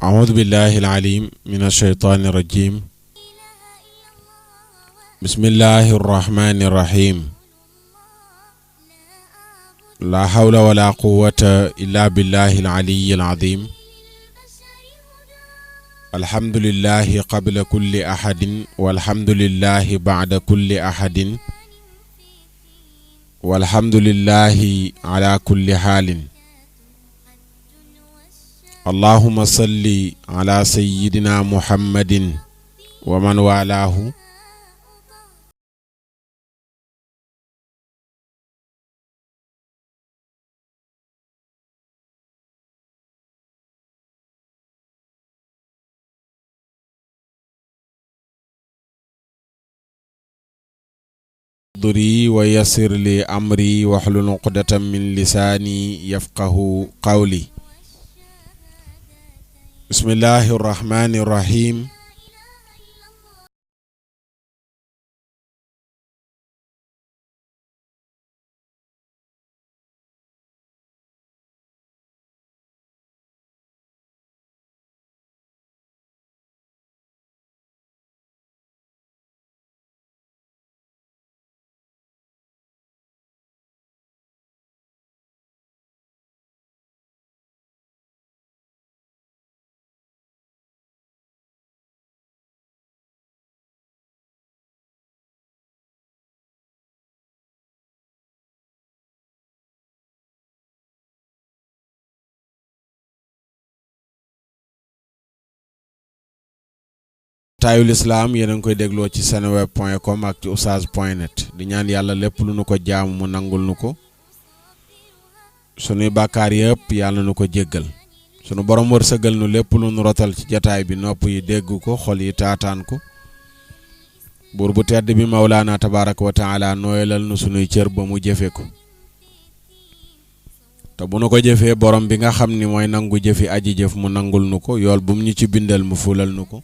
أعوذ بالله العليم من الشيطان الرجيم. بسم الله الرحمن الرحيم. لا حول ولا قوة إلا بالله العلي العظيم. الحمد لله قبل كل أحد والحمد لله بعد كل أحد والحمد لله على كل حال. اللهم صل على سيدنا محمد ومن والاه. ضري ويسر لي أمري واحلل عقدة من لساني يفقه قولي. بسم الله الرحمن الرحيم. taayul islam yéen a ngi koy dégloo ci seneweb.com ak ci oustaz.net di ñaan yàlla lépp lu nu ko jaamu mu nangul nu ko, sunuy bàkkaar yëpp yàlla nu ko jéggal, sunu borom wërsëgal nu lépp lu nu rotal ci jataay bi nopp yi dégg ko, xol yi taataan ko. buur bu tedd bi mawlaana tabaaraka wa taala nooyalal nu sunuy cër ba mu jëfe ko, te bu nu ko jëfee borom bi nga xam ni mooy nangu jëfi aji jëf mu nangul nu ko, yool bu mu ñu ci bindal mu fulal nu ko,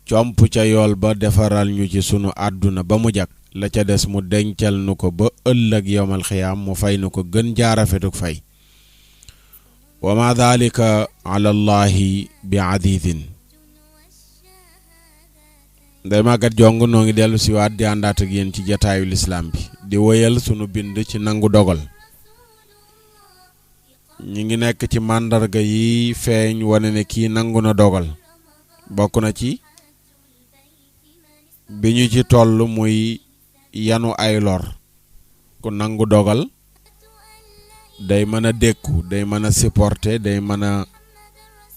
comp ca yool ba defaral ñu ci sunu àdduna ba mu jag, la ca des mu dencal nu ko ba ëllëg yowmal xiyaam mu fay nu ko gën jaarafetuk fay. wa ma dalika ala allahi bi adidin. Ndeye Maguette Diong noo ngi dellu si waat di àndaat ak yéen ci jataayu lislaam bi di wëyal sunu bind ci nangu dogal. ñi ngi nekk ci màndarga yi feeñ wane ne kii nangu na dogal. bokk na ci bi ñu ci toll muy yanu ay lor. ku nangu dogal day mën a dékku, day mën a supporter, day mën a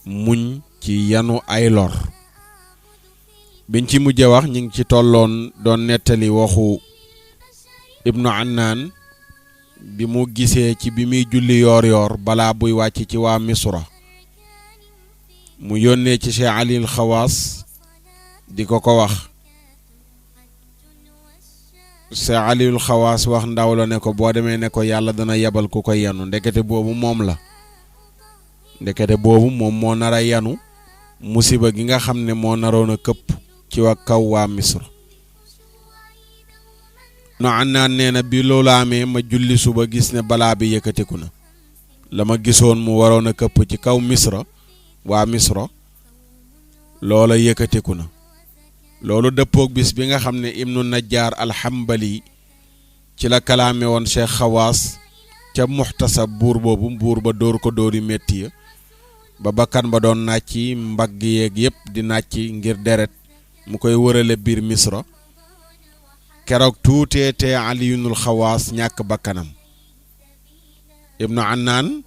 muñ ci yanu ay lor. biñ ci mujje wax ñi ngi ci tolloon doon nettali waxu Ibnu Annaan bi mu gisee ci bi muy julli yoor yoor balaa buy wàcc ci waa Misra, mu yónnee ci Cheikh Alil Xawaas di ko wax. Cheikh Alil Xawaas wax ndaw la ne ko boo demee ne ko yàlla dana yebal ku ko yanu. ndekete boobu moom la, ndekete boobu moom moo nar a yanu musiba gi nga xam ne moo naroon a këpp ci wa kaw waa Misra. no Annaan nee na bi loolu amee ma julli suba gis ne balaa bi yëkkatiku na. la ma gisoon mu waroon a këpp ci kaw Misra, waa Misra, loola yëkkatiku na. loolu dëppoog bis bi nga xam ne Ibnu Najjar al-Hambali ci la kalaame woon Cheikh Xawaas ca Muxtasab buur boobu, buur ba dóor ko dóori métti ya ba bakkan ba doon nàcci, mbagg yeeg yëpp di nàcci ngir deret mu koy wërale biir Misra. keroog tuutee te Aliyunul Xawaas ñàkk bakkanam. Ibnu Annaan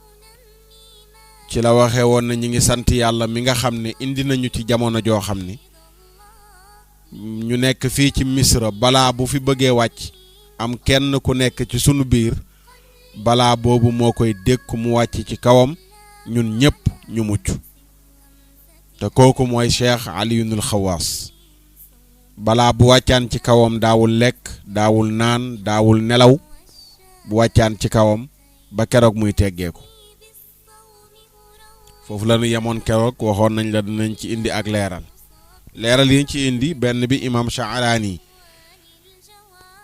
ci la waxee woon na ñi ngi sant yàlla mi nga xam ne indi nañu ci jamono joo xam ni ñu nekk fii ci Misra balaa bu fi bëggee wàcc am kenn ku nekk ci sunu biir, balaa boobu moo koy dékku mu wàcc ci kawam, ñun ñëpp ñu mucc. te kooku mooy Cheikh Aliyunul Xawaas. balaa bu wàccaan ci kawam daawul lekk, daawul naan, daawul nelaw, bu wàccaan ci kawam ba keroog muy teggeeku. foofu la ñu yemoon keroog, waxoon nañ la dinañ ci indi ak leeral yi ci indi. benn bi imam Sha'rani,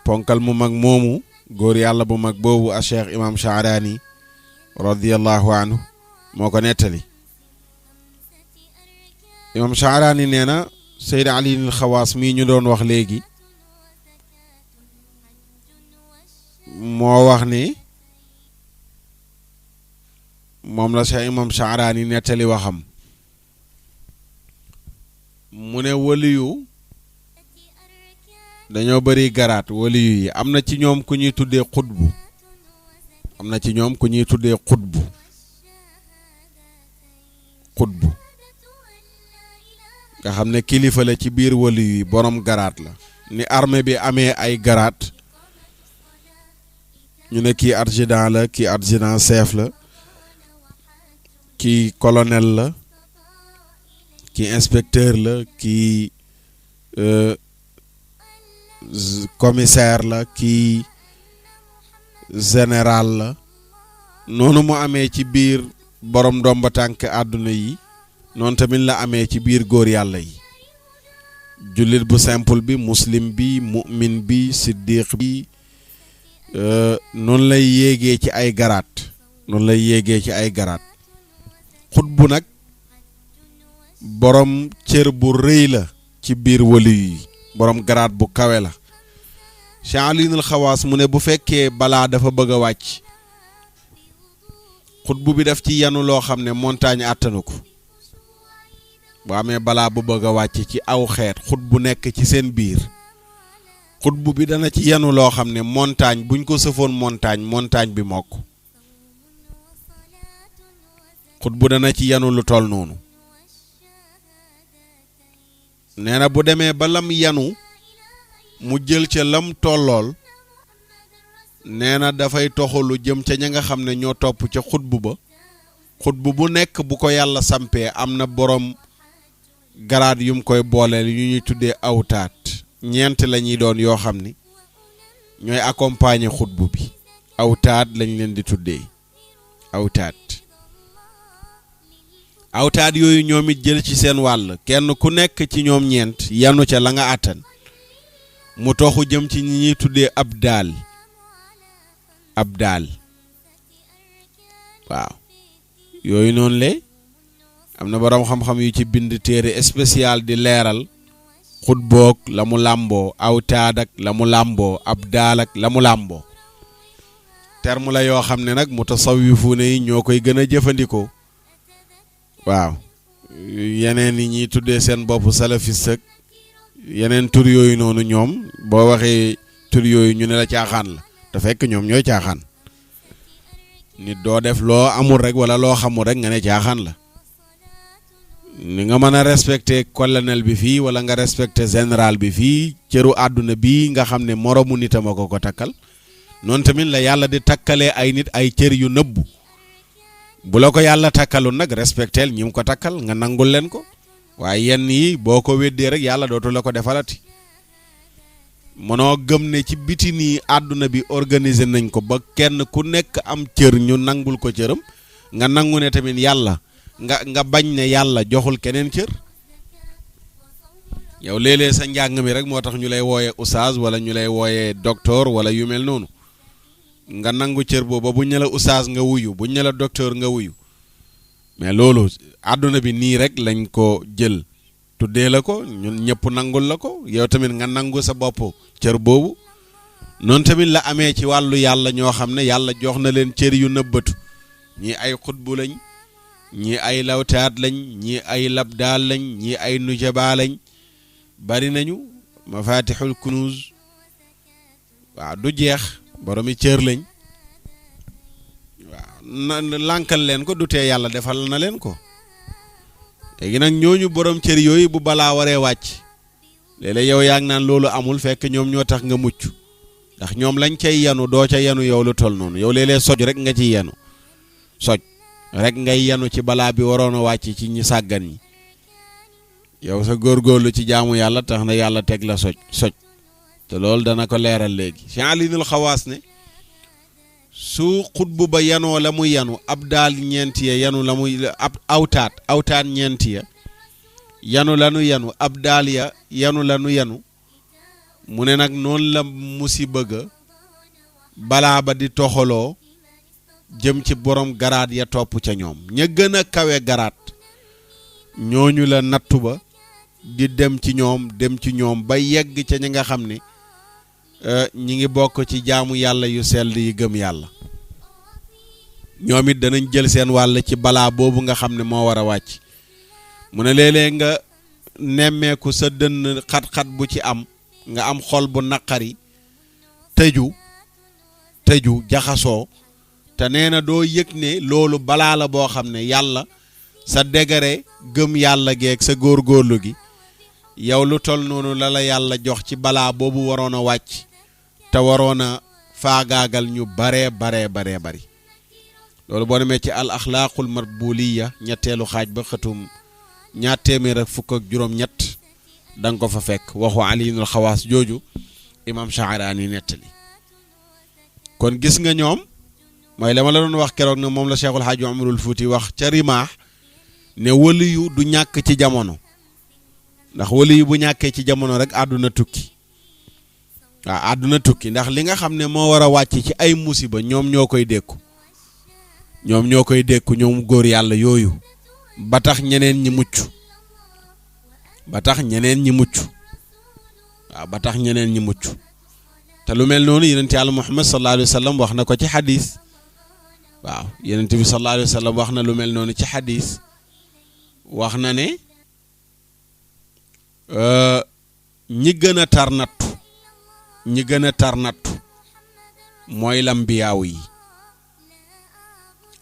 ponkal mu mag moomu, góor yàlla bu mag boobu a Cheikh imam Sha'rani radiyallahu anhu moo ko nettali. imam Sha'rani nee na Seyd Ali al Xawaas mii ñu doon wax léegi moo wax ni moom la Cheikh imam Sha'rani nettali waxam mu ne waliyu dañoo bëri garaat waliyu yi am na ci ñoom ku ñuy tuddee xutbu am na ci ñoom ku ñuy tuddee xutbu xutbu nga xam ne kilifa la ci biir waliyu yi borom garaat la ni armée bi amee ay garaat ñu ne kii adjudant la kii adjudant chef la kii colonel la kii inspecteur la kii commissaire la kii général la noonu mu amee ci biir borom ndomba tànk àdduna yi noonu tamit la amee ci biir góor yàlla yi jullit bu simple bi muslim bi mu'min bi siddiq bi noonu lay yéegee ci ay garaat noonu lay yéegee ci ay garaat xutbu nag borom cër bu rëy la ci biir wali yi borom garaat bu kawe la Cheikh Ali al Xawaas mu ne bu fekkee balaa dafa bëgg a wàcc xutbu bi daf ci yanu loo xam ne montagne àttanu ko bu amee balaa bu bëgg a wàcc ci aw xeet xutbu nekk ci seen biir xutbu bi dana ci yanu loo xam ne montagne buñ ko sëfoon montagne bi mokk xutbu dana ci yanu lu toll noonu nee na bu demee ba lam yanu mu jël ca lam tollool nee na dafay toxalu jëm ca ña nga xam ne ñoo topp ca xutbu ba xutbu bu nekk bu ko yàlla sampee am na borom garaat yum koy booleel yu ñuy tuddee awtaat ñeent la ñuy doon yoo xam ni ñooy accompagner xutbu bi awtaat lañ leen di tuddee awtaat yooyu ñoom it jël ci seen wàll kenn ku nekk ci ñoom ñeent yanu ca la nga àttan mu toxu jëm ci ñi ñuy tuddee abdaal waaw yooyu noonu le am na boroom xam-xam yu ci bind téere spécial di leeral xutboog la mu làmboo awtaad ak la mu làmboo abdaal ak la mu làmboo terme la yoo xam ne nag mutasawwifuune yi ñoo koy gën a jëfandikoo waaw yeneen yi ñuy tuddee seen bopp salafiste ak yeneen tur yooyu noonu ñoom boo waxee tur yooyu ñu ne la caaxaan la te fekk ñoom ñooy caaxaan nit doo def loo amul rek wala loo xamul rek nga ne caaxaan la ni nga mën a respecté colonel bi fii wala nga respecté général bi fii cëru àdduna bii nga xam ne moromu nitam a ko takkal noonu tamit la yàlla di takkalee ay nit ay cër yu nëbbu bu la ko yàlla takkalul nag respecteel ñi mu ko takkal nga nangul leen ko waaye yenn yi boo ko weddee rek yàlla dootu la ko defalati mënoo gëm ne ci biti nii àdduna bi organiser nañ ko ba kenn ku nekk am cër ñu nangul ko cëram nga nangu ne tamit yàlla nga bañ ne yàlla joxul keneen cër yow léeg-léeg sa njàng mi rek moo tax ñu lay wooyee oustaz wala ñu lay wooyee docteur wala yu mel noonu nga nangu cër booba bu ñu la oustaz nga wuyu bu ñu la docteur nga wuyu mais loolu àdduna bi nii rek lañ ko jël tuddee la ko ñun ñëpp nangul la ko yow tamit nga nangu sa bopp cër boobu noonu tamit la amee ci wàllu yàlla ñoo xam ne yàlla jox na leen cër yu nëbbatu ñii ay xutbu lañ ñii ay lawtaat lañ ñii ay labdaal lañ ñii ay nujaba lañ bari nañu mafatixul kunuz waaw du jeex boromi cër lañ waaw na lànkal leen ko du tee yàlla defal na leen ko léegi nag ñooñu borom cër yooyu bu balaa waree wàcc léeg-léeg yow yaa ngi naan loolu amul fekk ñoom ñoo tax nga mucc ndax ñoom lañ cay yanu doo ca yanu yow lu toll noonu yow léeg-léeg soj rek nga ciy yanu soj rek ngay yanu ci balaa bi waroon a wàcc ci ñi sàggan ñi yow sa góorgóorlu ci jaamu yàlla tax na yàlla teg la soj te loolu dana ko leeral léegi Cheikh Ali al Xawaas ne su xutbu ba yanoo la muy yanu ab daal ñeenti ya yanu la muy ab awtaat ñeenti ya yanu la nu yanu ab daal ya yanu la nu yanu mu ne nag noonu la musiba ga balaa ba di toxaloo jëm ci borom garaat ya topp ca ñoom ña gën a kawe garaat ñooñu la nattu ba di dem ci ñoom ba yegg ca ñi nga xam ne ñi ngi bokk ci jaamu yàlla yu sell yi gëm yàlla ñoom it danañ jël seen wàll ci balaa boobu nga xam ne moo war a wàcc mu ne léeg-léeg nga nemmeeku sa dënn xat-xat bu ci am nga am xol bu naqari tëju jaxasoo te nee na doo yëg ne loolu balaa la boo xam ne yàlla sa degré gëm yàlla geeg sa góorgóorlu gi yow lu tol noonu la yàlla jox ci balaa boobu waroon a wàcc te waroon a faagaagal ñu baree bari loolu boo demee ci al axlaaqul marbuliya ñetteelu xaaj ba xëtum 257 da nga ko fa fekk waxu aliyul xawaas jooju imam Sha'raani nettali kon gis nga ñoom mooy la ma la doon wax keroog ne moom la Cheikhul Hadji Umarul Fuuti wax ca Rimaax ne waliyu du ñàkk ci jamono ndax waliyu bu ñàkkee ci jamono rek àdduna tukki waaw àdduna tukki ndax li nga xam ne moo war a wàcc ci ay musiba ñoom ñoo koy dékku ñoom góor yàlla yooyu ba tax ñeneen ñi mucc te lu mel noonu yonent yàlla Muhammad sallallahu alayhi wa sallam wax na ko ci xadis waaw yonent bi sallallahu alayhi wa sallam wax na lu mel noonu ci xadis wax na ne ñi gën a tar nattu mooy lambiyaaw yi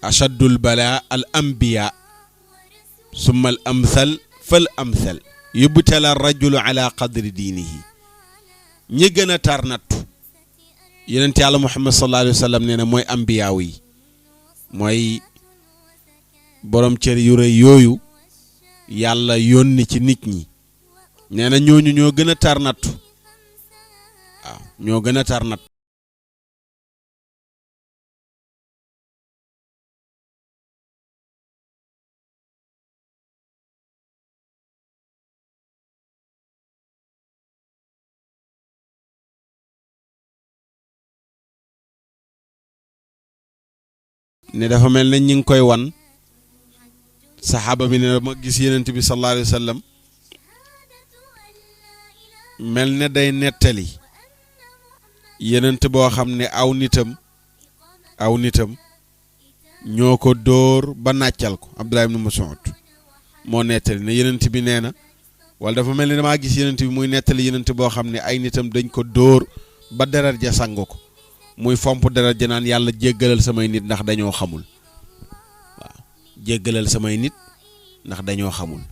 achaddul bala al ambiya summa al amthal fal amthal yubtala rajulu ala qadri diinihi ñi gën a tar nattu yonent yàlla Muhammad sallallahu alayhi wa sallam nee na mooy ambiyaaw yi mooy borom cër yu rëy yooyu yàlla yónni ci nit ñi nee na ñooñu ñoo gën a tar nattu waaw ñoo gën a tar nattu ne dafa mel ne ñi ngi koy wan saxaaba bi ne ma gis yenent bi sallallahu alayhi wa sallam mel ne day nettali yenent boo xam ne aw nitam ñoo ko dóor ba nàccal ko Abdullah ibn Mas'ud moo nettali ne yenent bi nee na wala dafa mel ne damaa gis yenent bi muy nettali yenent boo xam ne ay nitam dañ ko dóor ba deret ja sangu ko muy fomp deret ja naan yàlla jéggalal samay nit ndax dañoo xamul waaw jéggalal samay nit ndax dañoo xamul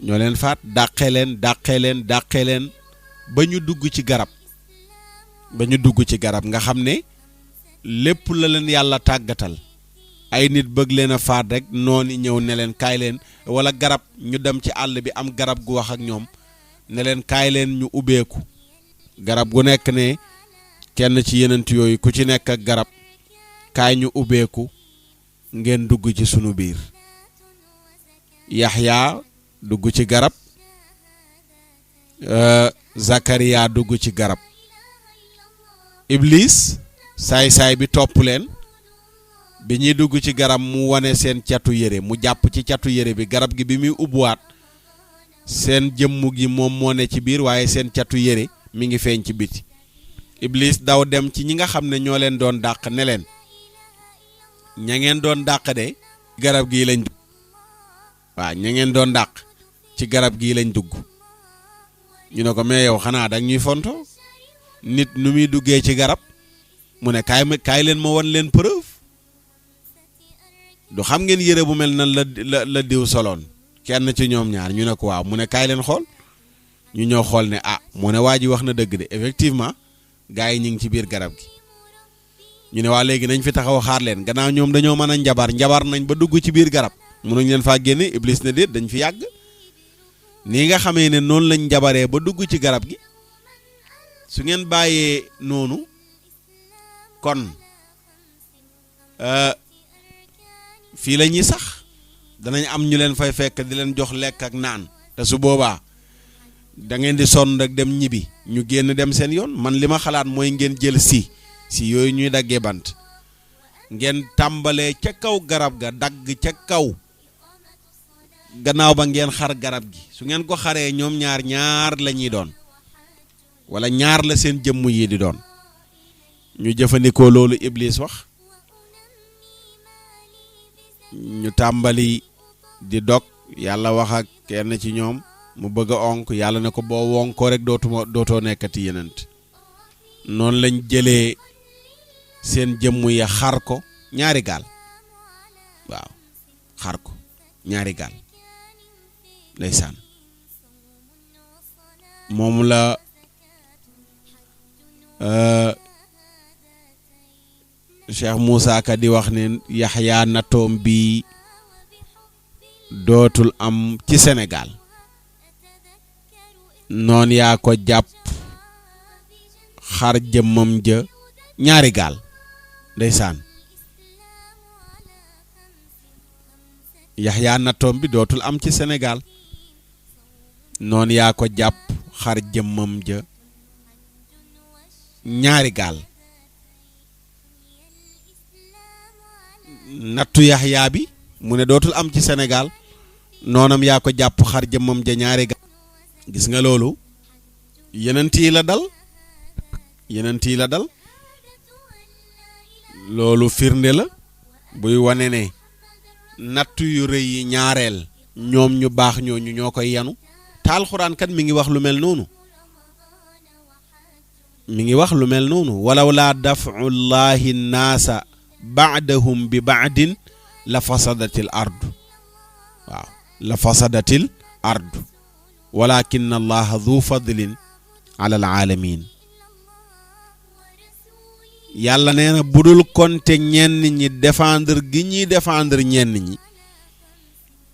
ñoo leen faat dàqee leen ba ñu dugg ci garab nga xam ne lépp la leen yàlla tàggatal ay nit bëgg leen a faat rek noonu ñëw ne leen kaay leen wala garab ñu dem ci àll bi am garab gu wax ak ñoom ne leen kaay leen ñu ubbeeku garab gu nekk ne kenn ci yenent yooyu ku ci nekk ak garab kaay ñu ubbeeku ngeen dugg ci sunu biir Yaxya dugg ci garab Zakariya dugg ci garab Iblis saay-saay bi topp leen bi ñuy dugg ci garab mu wane seen catu yére mu jàpp ci catu yére bi garab gi bi muy ubbuwaat seen jëmm gi moom moo ne ci biir waaye seen catu yére mi ngi feeñ ci biti Iblis daw dem ci ñi nga xam ne ñoo leen doon dàq ne leen ña ngeen doon dàq de garab gii lañ dugg waaw ña ngeen doon dàq ci garab gii lañ dugg ñu ne ko mais yow xanaa dag ñuy fonto nit nu muy duggee ci garab mu ne kaay leen ma won leen preuve du xam ngeen yére bu mel nan la diw soloon kenn ci ñoom ñaar ñu ne ko waaw mu ne kaay leen xool ñu ñëw xool ne mu ne waa ji wax na dëgg de effectivement gars yi ñu ngi ci biir garab gi ñu ne waa léegi nañ fi taxaw xaar leen gannaaw ñoom dañoo mën a njabar nañ ba dugg ci biir garab mënuñ leen faa génne iblis ne déet dañ fi yàgg nii nga xamee ne noonu lañ jabaree ba dugg ci garab gi su ngeen bàyyee noonu kon fii la ñuy sax danañ am ñu leen fay fekk di leen jox lekk ak naan te su boobaa da ngeen di sonn rek dem ñibbi ñu génn dem seen yoon man li ma xalaat mooy ngeen jël si yooyu ñuy daggee bant ngeen tàmbalee ca kaw garab ga dagg ca kaw gannaaw ba ngeen xar garab gi su ngeen ko xaree ñoom ñaar la ñuy doon wala ñaar la seen jëmm yi di doon ñu jëfandikoo loolu Iblis wax ñu tàmbali di dog yàlla wax ak kenn ci ñoom mu bëgg a onk yàlla ne ko boo wonkoo rek dootoo nekkati yenent noonu lañ jëlee seen jëmm ya xar ko ñaari gaal waaw xar ko ñaari gaal ndeysaan moom la Cheikh Moussa Ka di wax ne Yaxya natoom bi dootul am ci Sénégal noon yaa ko jàpp xar jëmmam ja ñaari gaal ndeysaan Yaxya natoom bi dootul am ci Sénégal noon yaa ko jàpp xar jëmmam ja ñaari gaal nattu Yaxya bi mu ne dootul am ci Sénégal noonam yaa ko jàpp xar jëmmam ja ñaari gaal gis nga loolu yenent yi la dal loolu firnde la buy wane ne nattu yu rëy yi ñaareel ñoom ñu baax ñooñu ñoo koy yanu te alxuraan kat mi ngi wax lu mel noonu walaw laa daf'u llahi nnaasa ba'dahum bi ba'din la fasadatil ardu waaw la fasadatil ardu walakin allaha dhu fadlin ala alaalamin yàlla nee na budul konte ñenn ñi défendre gi ñuy défendre ñenn ñi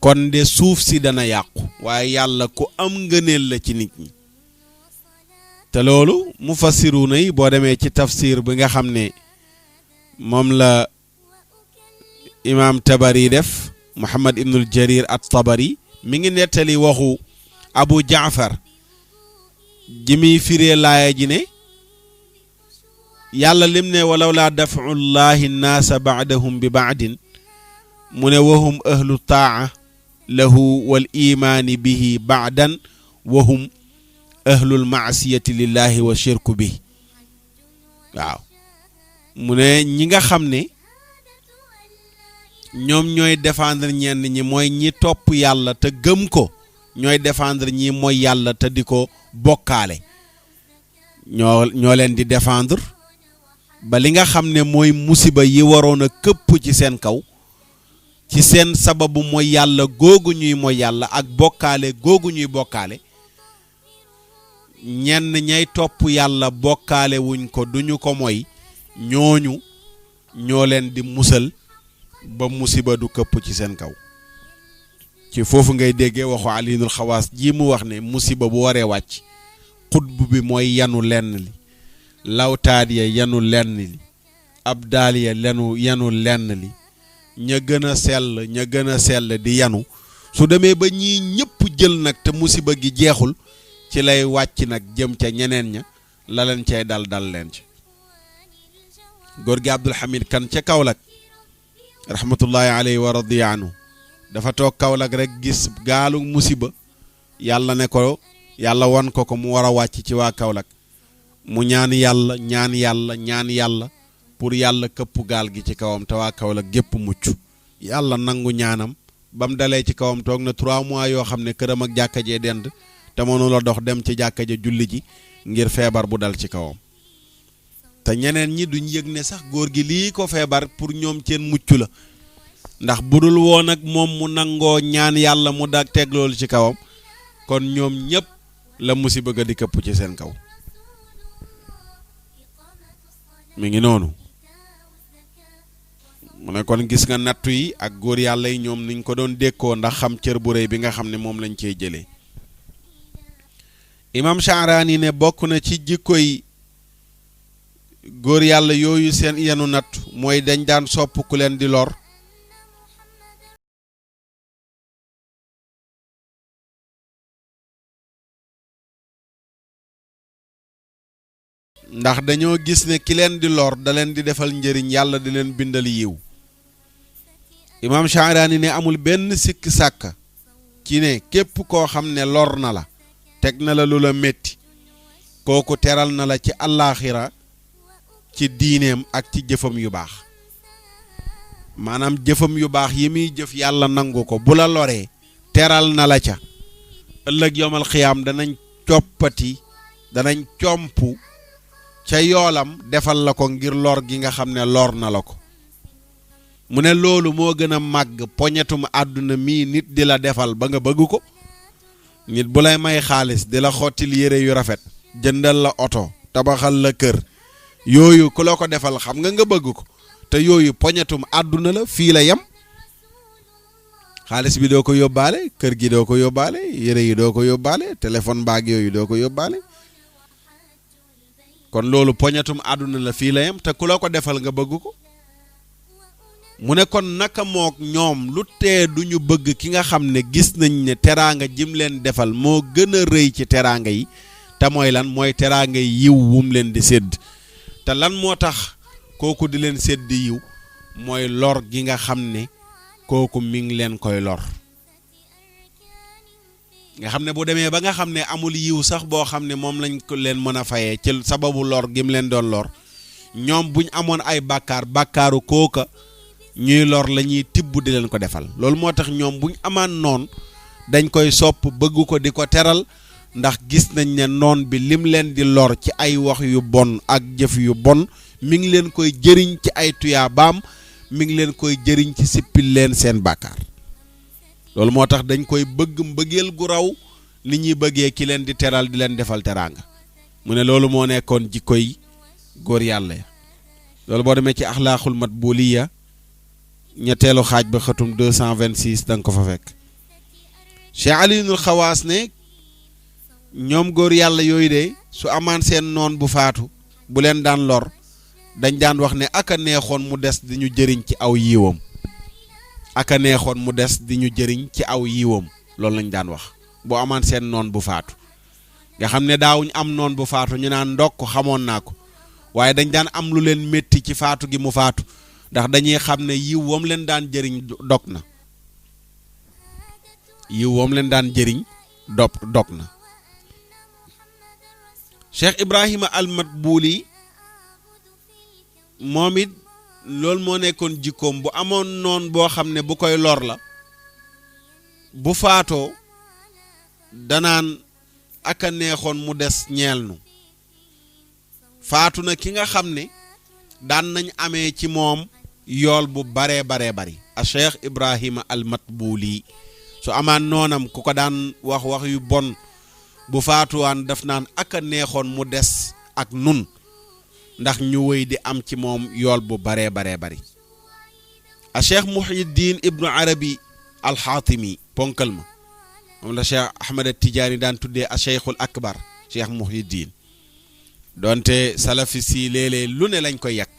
kon de suuf si dana yàqu waaye yàlla ku am ngëneel la ci nit ñi te loolu mufassiruna yi boo demee ci tafsir bi nga xam ne moom la imaam Tabari def Muhammad ibnul Jarir at-Tabari mi ngi nettali waxu Abu Jaafar ji muy firee laaya ji ne yàlla lim ne walaw laa daf'u llahi nnaasa ba'dahum bi ba'din mu ne wahum ahlu taa lahu wal imaani bihi ba'dan wahum ahlul maasiyati lillahi wa shirku bi waaw mu ne ñi nga xam ne ñoom ñooy défendre ñenn ñi mooy ñi topp yàlla te gëm ko ñooy défendre ñi mooy yàlla te di ko bokkaale ñoo leen di défendre ba li nga xam ne mooy musiba yi waroon a këpp ci seen kaw ci seen sababu mooy yàlla googu ñuy mooy yàlla ak bokkaale googu ñuy bokkaale ñenn ñay topp yàlla bokkaale wuñ ko duñu ko mooy ñooñu ñoo leen di musal ba musiba du këpp ci seen kaw ci foofu ngay déggee waxu Aliinul Xawaas ji mu wax ne musiba bu waree wàcc xutb bi mooy yanu lenn li lawtaat ya yanu lenn li abdaal ya yanu lenn li ña gën a sell di yanu su demee ba ñii ñëpp jël nag te musiba gi jeexul ci lay wàcc nag jëm ca ñeneen ña la leen cay dal leen ci góor gi Abdul Hamid Kan ca Kaolack rahmatullahi alayhi wa radiya anhu dafa toog Kaolack rek gis gaalu musiba yàlla ne ko yàlla wan ko mu war a wàcc ci waa Kaolack mu ñaan yàlla pour yàlla këpp gaal gi ci kawam te waa Kaolack gépp mucc yàlla nangu ñaanam ba mu dalee ci kawam toog na 3 mois yoo xam ne këram ak jàkka jee dend te mënu la dox dem ci jàkka ja julli ji ngir feebar bu dal ci kawam te ñeneen ñi duñ yëg ne sax góor gi lii ko feebar pour ñoom seen mucc la ndax budul woon ak moom mu nangoo ñaan yàlla mu dag teg loolu ci kawam kon ñoom ñëpp la musiba ga di këpp ci seen kaw mi ngi noonu mu ne kon gis nga nattu yi ak góor yàlla yi ñoom niñ ko doon dékkoo ndax xam cër bu rëy bi nga xam ne moom lañ cey jëlee. imam Sha'rani ne bokk na ci jikkoy góor yàlla yooyu seen yenu nattu mooy dañ daan sopp ku leen di lor ndax dañoo gis ne ki leen di lor da leen di defal njëriñ yàlla di leen bindal yiw. imam Sha'rani ne amul benn sikk sàkka ci ne képp koo xam ne lor na la teg na la lu la métti kooku teral na la ci àllaaxira ci diineem ak ci jëfam yu baax. maanaam jëfam yu baax yi muy jëf yàlla nangu ko bu la loree teral na la ca ëllëg yomal xiyaam danañ comp ca yoolam defal la ko ngir lor gi nga xam ne lor na la ko. mu ne loolu moo gën a màgg poñetum àdduna mii nit di la defal ba nga bëgg ko. nit bu lay may xaalis di la xottil yére yu rafet jëndal la oto tabaxal la kër yooyu ku la ko defal xam nga bëgg ko te yooyu poñetum àdduna la fii la yem. xaalis bi doo ko yóbbaale kër gi doo ko yóbbaale yére yi doo ko yóbbaale téléphone baag yooyu doo ko yóbbaale kon loolu poñetum àdduna la fii la yem te ku la ko defal nga bëgg ko. mu ne kon naka mook ñoom lu tee duñu bëgg ki nga xam ne gis nañ ne teraanga jim leen defal moo gën a rëy ci teraanga yi te mooy lan mooy teraanga yi yiw wum leen di sédd te lan moo tax kooku di leen sédd yiw mooy lor gi nga xam ne kooku mi ngi leen koy lor. nga xam ne bu demee ba nga xam ne amul yiw sax boo xam ne moom lañ ko leen mën a fayee ci sababu lor gi mu leen doon lor ñoom buñ amoon ay bàkkaaru kooka ñuy lor la ñuy tibb di leen ko defal. loolu moo tax ñoom buñ amaan noon dañ koy sopp bëgg ko di ko teral ndax gis nañ ne noon bi lim leen di lor ci ay wax yu bon ak jëf yu bon mi ngi leen koy jëriñ ci ay tuyaabaam mi ngi leen koy jëriñ ci sippil leen seen bàkkaar. loolu moo tax dañ koy bëgg mbëggeel gu raw li ñuy bëggee ki leen di teral di leen defal teraanga. mu ne loolu moo nekkoon jikkoy góor yàlla ya. loolu boo demee ci axlaaqul matbuliya ñetteelu xaaj ba xëtum 226 da nga ko fa fekk. Cheikh Aliyul Xawaas ne ñoom góor yàlla yooyu de su amaan seen noon bu faatu bu leen daan lor dañ daan wax ne aka neexoon mu des di ñu jëriñ ci aw yiwam. aka neexoon mu des di ñu jëriñ ci aw yiwam loolu lañ daan wax bu amaan seen noon bu faatu. nga xam ne daawuñ am noon bu faatu ñu naan ndokk xamoon naa ko waaye dañ daan am lu leen métti ci faatu gi mu faatu ndax dañuy xam ne yiw wam leen daan jëriñ dog na. yiw wam leen daan jëriñ dog na. Cheikh Ibrahima al-Matbuli moom it loolu moo nekkoon jikkoom bu amoon noon boo xam ne bu koy lor la bu faatoo danaan aka neexoon mu des ñeel nu. faatu na ki nga xam ne daan nañ amee ci moom yool bu baree bari a Cheikh Ibrahima al-Matbuli su amaan noonam ku ko daan wax yu bon bu faatuwaan daf naan aka neexoon mu des ak nun ndax ñu wéy di am ci moom yool bu baree bari a Cheikh Muhyiddin Ibnu Arabi al-Xaatimi ponkal ma moom la Cheikh Ahmad Tijaani daan tuddee a Cheikhul Akbar Cheikh Muhyiddin donte salafi si léeg-léeg lu ne lañ koy yàq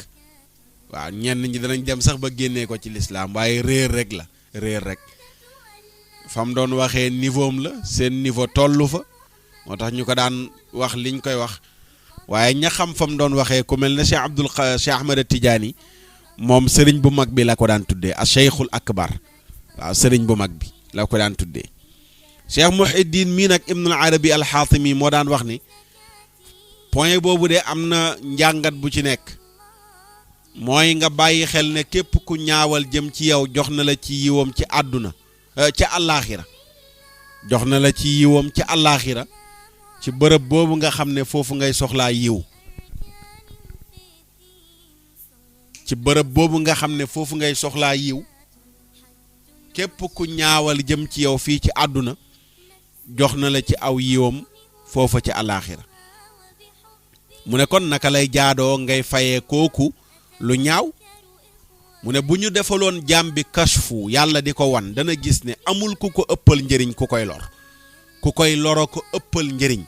waaw ñenn ñi danañ dem sax ba génnee ko ci lislaam waaye réer rek fam doon waxee niveau am la seen niveau tollu fa moo tax ñu ko daan wax liñ koy wax waaye ña xam fam doon waxee ku mel ne Cheikh Ahmad Tijaani moom sëriñ bu mag bi la ko daan tuddee a Cheikhul Akbar waaw sëriñ bu mag bi la ko daan tuddee. Cheikh Muhyiddin mii nag Ibnul Arabi al-Xaatimi moo daan wax ni point boobu de am na njàngat bu ci nekk mooy nga bàyyi xel ne képp ku ñaawal jëm ci yow jox na la ci yiwam ci àdduna ci àllaaxira jox na la ci yiwam ci àllaaxira ci bërëb boobu nga xam ne foofu ngay soxlaa yiw ci bërëb boobu nga xam ne foofu ngay soxlaa yiw képp ku ñaawal jëm ci yow fii ci àdduna jox na la ci aw yiwam foofa ci àllaaxira mu ne kon naka lay jaadoo ngay fayee kooku lu ñaaw mu ne bu ñu defaloon jaam bi kashfu yàlla di ko wan dana gis ne amul ku ko ëppal njëriñ ku koy lor ku koy loro ko ëppal njëriñ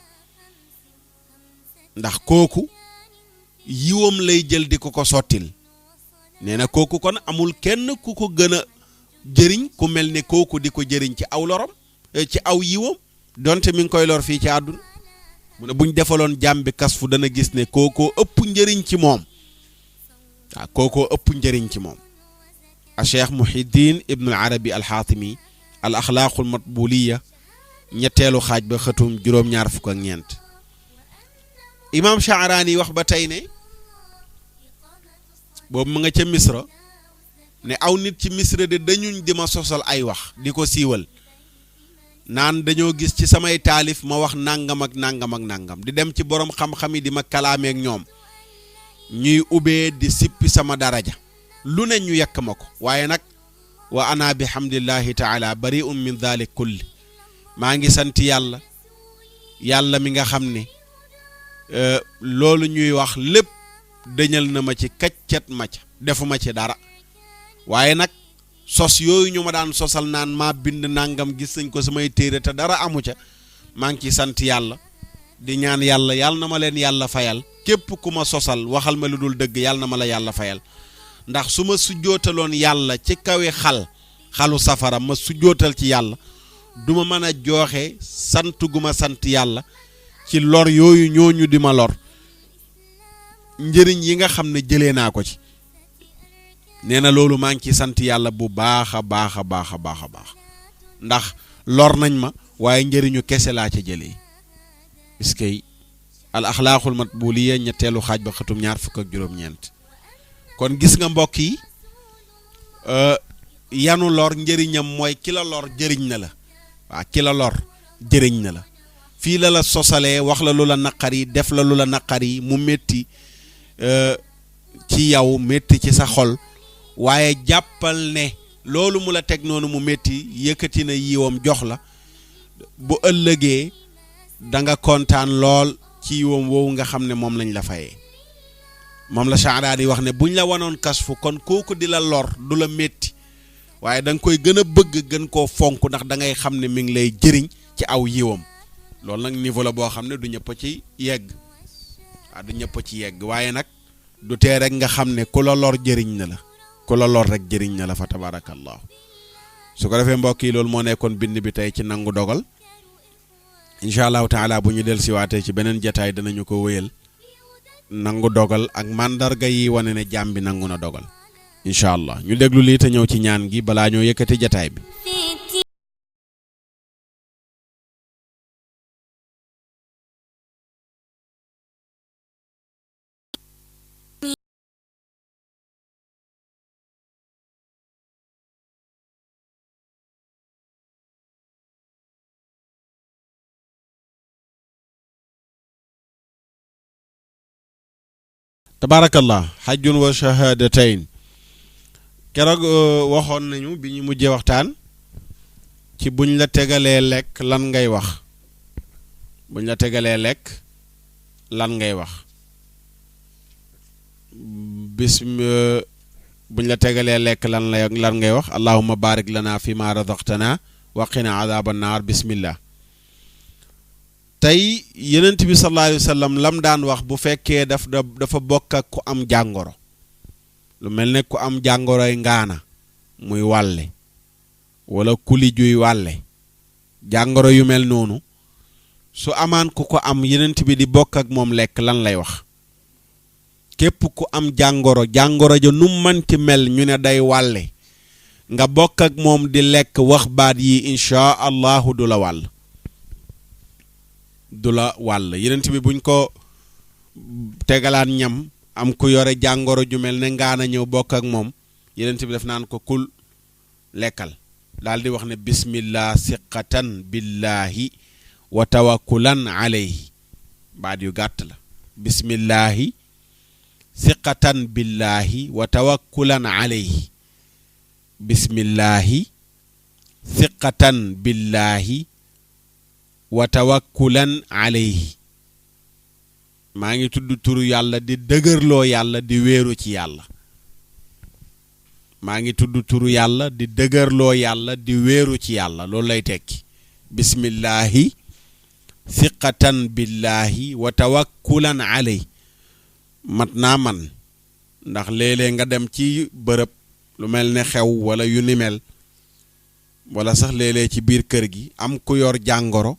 ndax kooku yiwam lay jël di ko sottil nee na kooku kon amul kenn ku ko gën a jëriñ ku mel ne kooku di ko jëriñ ci aw lorom ci aw yiwam donte mi ngi koy lor fii ci àdduna mu ne buñ defaloon jaam bi kasfu dana gis ne kookoo ëpp njëriñ ci moom waaw kookoo ëpp njëriñ ci moom a cheikh Muhiddin ibnu al Arabi al Xaatimi al axlaaqul matbuliya ñetteelu xaaj ba xëtum juróom-ñaar fukk ak ñeent imaam Sha'raani wax ba tey ne boobu mu nga ca Misra ne aw nit ci Misra de dañuñ di ma sosal ay wax di ko siiwal naan dañoo gis ci samay taalif ma wax nangam ak nangam ak nangam di dem ci borom xam-xam yi di ma kalaameek ñoom ñuy ubbee di sippi sama daraja lu ne ñu yekk ma ko waaye nag wa ana bi hamdillahi taala bari'un min dhalik kulli maa ngi sant yàlla yàlla mi nga xam ne loolu ñuy wax lépp dañal na ma ci kaccat ma ca defuma ci dara waaye nag sos yooyu ñu ma daan sosal naan maa bind nangam gis nañ ko samay téere te dara amu ca maa ngi ci sant yàlla di ñaan yàlla yàlla na ma leen yàlla fayal képp ku ma sosal waxal ma lu dul dëgg yàlla na ma la yàlla fayal ndax su ma sujjootaloon yàlla ci kawe xalu safara ma sujjootal ci yàlla duma mën a jooxe sant gu ma sant yàlla ci lor yooyu ñooñu di ma lor njëriñ yi nga xam ne jëlee naa ko ci nee na loolu maa ngi ci sant yàlla bu baax a baax a baax a baax a baax ndax lor nañ ma waaye njëriñu kese laa ca jëlee iskay al axlaaqul matbuliya ñetteelu xaaj ba xëtum ñaar fukk ak juróom-ñeent kon gis nga mbokk yi yanu lor njëriñam mooy ki la lor jëriñ na la waa ki la lor jëriñ na la fii la sosalee wax la lu la naqari def la lu la naqari mu métti ci yow métti ci sa xol waaye jàppal ne loolu mu la teg noonu mu métti yëkkati na yiwam jox la bu ëllëgee da nga kontaan lool ci yiwam woowu nga xam ne moom lañ la fayee moom la Sha'raani wax ne buñ la wanoon kasfu kon kooku di la lor du la métti waaye da nga koy gën a bëgg gën koo fonk ndax da ngay xam ne mi ngi lay jëriñ ci aw yiwam loolu nag niveau la boo xam ne du ñëpp ci yegg du ñëpp ci yegg waaye nag du tee rek nga xam ne ku la lor jëriñ na la ku la lor rek jëriñ na la fa tabarakallahu su ko defee mbokk yi loolu moo nekkoon bind bi tey ci nangu dogal incha allahu taala bu ñu del siwaatee ci beneen jataay danañu ko wéyal nangu dogal ak mandarga yi wane ne jaam bi nangu na dogal incha allah ñu déglu lii te ñëw ci ñaan gi balaa ñoo yëkkati jataay bi tabarakallah hajjun wa shahadatayn keroog waxoon nañu bi ñu mujjee waxtaan ci buñ la tegalee lekk lan ngay wax buñ la tegalee lekk lan ngay wax buñ la tegalee lekk lan ngay wax allahumma barik lana fi ma razaqtana wa qina adhaban nar bismillah tey yonent bi sallallahu alayhi wa sallam lam daan wax bu fekkee dafa bokk ak ku am jàngoro lu mel ne ku am jàngoroy ngaana muy wàlle wala kuli juy wàlle jàngoro yu mel noonu su amaan ku ko am yonent bi di bokk ak moom lekk lan lay wax képp ku am jàngoro ja nu manti mel ñu ne day wàlle nga bokk ak moom di lekk wax baat yi insha allahu du la wàll yonent bi buñ ko tegalaan ñam am ku yore jàngoro ju mel ne ngaana ñëw bokk ak moom yonent bi def naan ko kul lekkal daal di wax ne bismillah siqatan billahi wa tawakkulan alayhi baat yu gàtt la bismillahi siqatan billahi wa tawakkulan alayhi bismillahi siqatan billahi wa tawakkulan alayhi maa ngi tudd turu yàlla di dëgërloo yàlla di wéeru ci yàlla maa ngi tudd turu yàlla di dëgërloo yàlla di wéeru ci yàlla loolu lay tekki bismillahi thiqatan billahi wa tawakkulan alay mat naa man ndax léeg-léeg nga dem ci bërëb lu mel ne xew wala yu ni mel wala sax léeg-léeg ci biir kër gi am ku yor jàngoro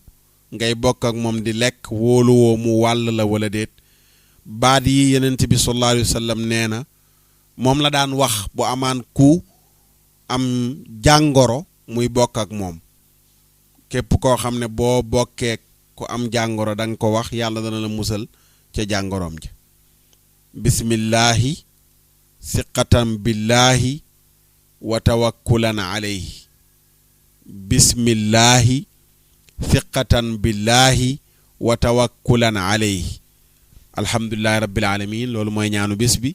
ngay bokk ak moom di lekk wóoluwoo mu wàll la wala déet baat yi yenent bi sallallahu alayhi wa sallam nee na moom la daan wax bu amaan ku am jàngoro muy bokk ak moom képp koo xam ne boo bokkee ku am jàngoro da nga ko wax yàlla dana la musal ca jàngoroom ja bismillahi siqatan billahi wa tawakkulan alayhi bismillahi siqatan billahi wa tawakkulan alayhi alhamdulillahi rabbil alamin loolu mooy ñaanu bés bi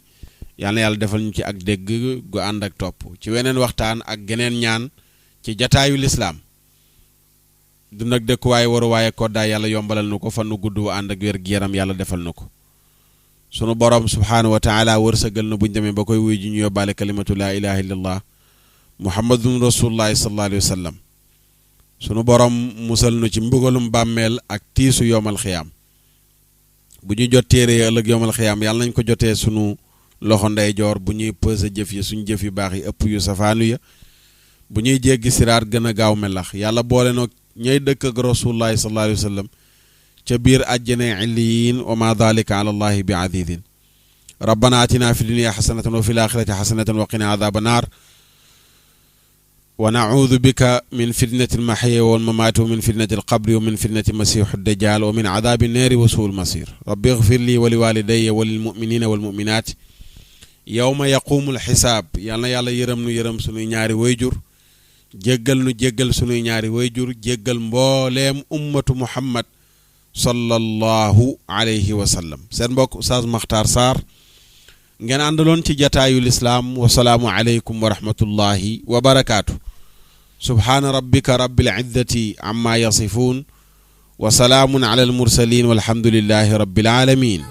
yàlla na yàlla defal ñu ci ak dégg gu ànd ak topp ci weneen waxtaan ak geneen ñaan ci jataayu lislaam du nag dëkkuwaay waruwaaye koddaay yàlla yombalal nu ko fan nu gudd wa ànd ak wér gi yaram yàlla defal na ko sunu borom subhaanahu wa taala wërsëgal na buñ demee ba koy wuy ji ñu yóbbaale kalimatu laa ilaha illallah muhammadun rasulullahi sallallahu alayhi wa sallam sunu borom musal nu ci mbugalum bàmmeel ak tiisu yoomal xiyaam bu ñu jot téere ëllëg yoomal xiyaam yàlla nañ ko jotee sunu loxo ndeyjoor bu ñuy pëse jëf yi suñ jëf yu baax yi ëpp yu safaanu ya bu ñuy jéggi siraat gën a gaaw melax yàlla boole noo ñay dëkk ak rasulullahi sallallahu alayhi wa sallam ca biir àjjana illiyin wa ma dalika ala allahi bi adidin rabbana atina fi dunia xasanatan wa fi laxirati xasanatan wa qina adaba naar wa naudu bika min fitnati almaxya walmamaati wa min fitnati alqabri wa min fitnati masiixu dajjal wa min adabi nnaari wa suu lmasir rabbi ixfir li wa liwalidaya wa lilmuminina walmuminat yowma yaqumu alxisaab yal na yàlla yërëm nu yërëm sunuy ñaari wayjur jéggal nu jéggal sunuy ñaari wayjur jéggal mbooleem ummatu muhammad sallallahu alayhi wa sallam seen mbokk Oustaz Makhtar Sarr ngeen àndaloon ci jataayu lislaam wasalaamu aleykum wa rahmatullahi wa barakaatu subhaana rabbika rabbil izzati amma yasifuun wa salaamun ala al mursalin walhamdulillahi rabbil alamin